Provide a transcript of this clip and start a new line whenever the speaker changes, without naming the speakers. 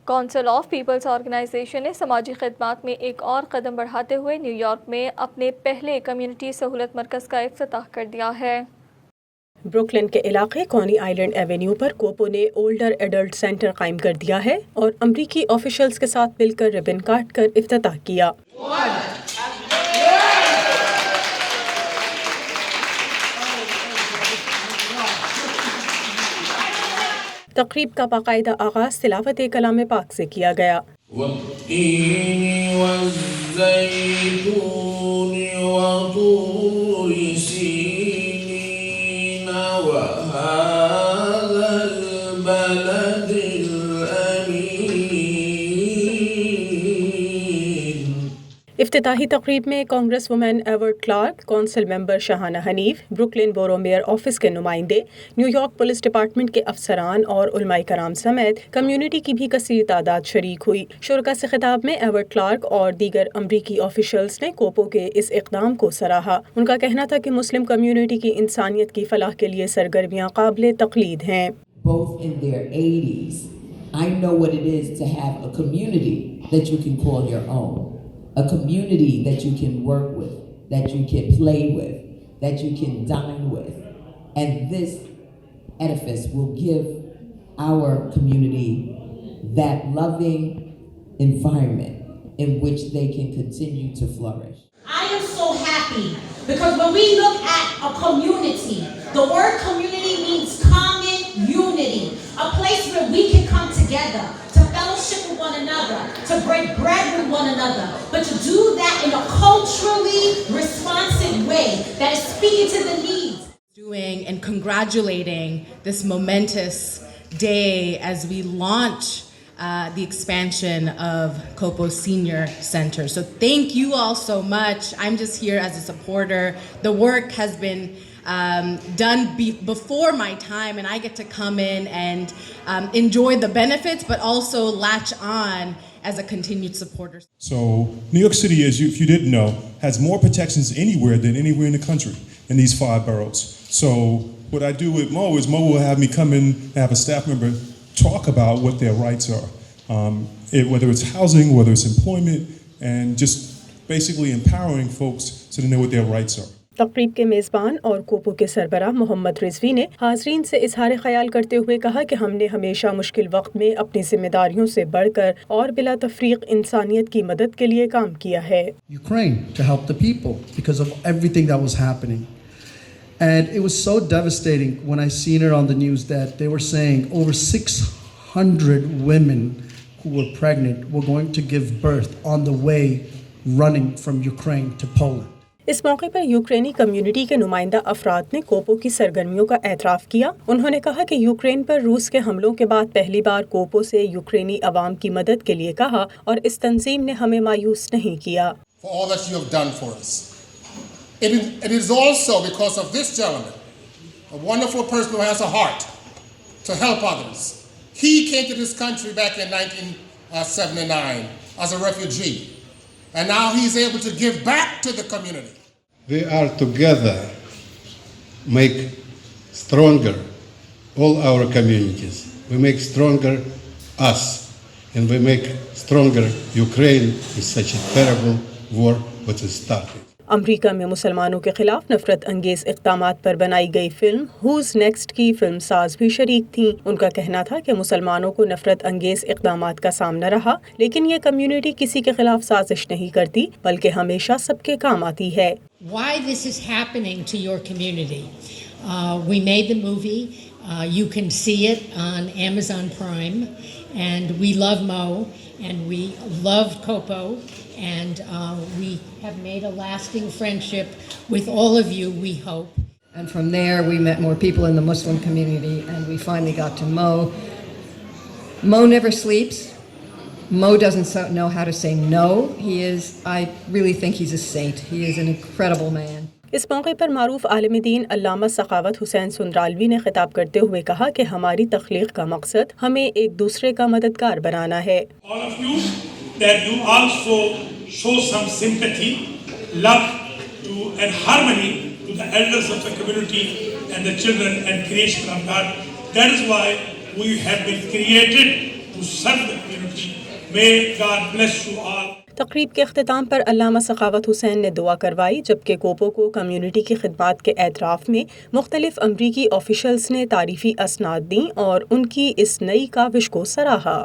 Council of Peoples organization نے سماجی خدمات میں ایک اور قدم بڑھاتے ہوئے نیویارک میں اپنے پہلے کمیونٹی سہولت مرکز کا افتتاح کر دیا ہے۔
بروکلن کے علاقے کونی آئلینڈ ایوینیو پر کوپو نے اولڈر ایڈلٹ سینٹر قائم کر دیا ہے اور امریکی آفیشلز کے ساتھ مل کر ربن کاٹ کر افتتاح کیا۔ تقریب کا باقاعدہ آغاز تلاوت کلام پاک سے کیا گیا۔
والتین والزیتون وطور سینین وهذا البلد
افتتاحی تقریب میں congresswoman Yvette Clarke, council member Shahana Hanif, Brooklyn borough mayor office کے نمائندے، نیویارک پولیس ڈپارٹمنٹ کے افسران اور علماء کرام سمیت کمیونٹی کی بھی کثیر تعداد شریک ہوئی۔ شرکاء سے خطاب میں ایورڈ کلارک اور دیگر امریکی آفیشلز نے کوپو کے اس اقدام کو سراہا۔ ان کا کہنا تھا کہ مسلم کمیونٹی کی انسانیت کی فلاح کے لیے سرگرمیاں قابل تقلید ہیں۔
Both in their 80s, I know what it is to have a community that you can call your own. A community that you can work with, that you can play with, that you can dine with. And this edifice will give our community that loving environment in which they can continue to flourish.
I am so happy because when we look at a community, the word community means common unity, a place where we can come together to fellowship with one another, to break bread with one another, but to do that in a culturally responsive way that is speaking to the needs.
Doing and congratulating this momentous day as we launch the expansion of Kopo Senior Center. So thank you all so much. I'm just here as a supporter. The work has been done before my time, and I get to come in and enjoy the benefits, but also latch on as a continued supporter.
So New York City, if you didn't know, has more protections anywhere than anywhere in the country in these 5 boroughs. So what I do with Mo is Mo will have me come in and have a staff member talk about what their rights are, whether it's housing, whether it's employment, and just basically empowering folks so they know what their rights are.
تقریب کے میزبان اور کوپو کے سربراہ محمد رضوی نے حاضرین سے اظہار خیال کرتے ہوئے کہا کہ ہم نے ہمیشہ مشکل وقت میں اپنی ذمہ داریوں سے بڑھ کر اور بلا تفریق انسانیت کی مدد کے لیے کام کیا ہے۔
Ukraine to help the people because of everything that was happening. And it was so devastating when I seen it on the news that they were saying over 600 women who were pregnant were going to give birth on the way running from Ukraine to Poland.
اس موقع پر یوکرینی community کے نمائندہ افراد نے کوپو کی سرگرمیوں کا اعتراف کیا۔ انہوں نے کہا کہ یوکرین پر روس کے حملوں کے بعد پہلی بار کوپو سے یوکرینی عوام کی مدد کے لیے کہا اور اس تنظیم نے ہمیں مایوس نہیں کیا۔
For all that you have done for us. It is also because of this gentleman, a wonderful person who has a heart to help others. He came to this country back in 1979 as a refugee. And now he's able to give back to the community.
We are together, make stronger all our communities. We make stronger us, and we make stronger Ukraine in such a terrible war which is started.
امریکہ میں مسلمانوں کے خلاف نفرت انگیز اقدامات پر بنائی گئی film whose next کی فلم ساز بھی شریک تھیں۔ ان کا کہنا تھا کہ مسلمانوں کو نفرت انگیز اقدامات کا سامنا رہا، لیکن یہ کمیونٹی کسی کے خلاف سازش نہیں کرتی بلکہ ہمیشہ سب کے کام آتی ہے۔
Why this is happening to your community? We made the movie. You can see it on Amazon Prime. And we love Mo, and we love Kopo. And we have made a lasting friendship with all of you, we hope.
And from there, we met more people in the Muslim community, and we finally got to Mo. Mo never sleeps. Mo doesn't know how to say no. I really think he's a saint. He is an incredible man.
اس موقع پر معروف عالم دین علامہ سخاوت حسین سندرالوی نے خطاب کرتے ہوئے کہا کہ ہماری تخلیق کا مقصد ہمیں ایک دوسرے کا مددگار بنانا ہے۔
All of you, that you also show some sympathy, love and harmony to the elders of the community and the children and creation of God. That is why we have been created to serve the community. May God bless you all.
تقریب کے اختتام پر علامہ سخاوت حسین نے دعا کروائی، جبکہ کوپو کو community کی خدمات کے اعتراف میں مختلف امریکی آفیشلز نے تعریفی اسناد دیں اور ان کی اس نئی کاوش کو سراہا۔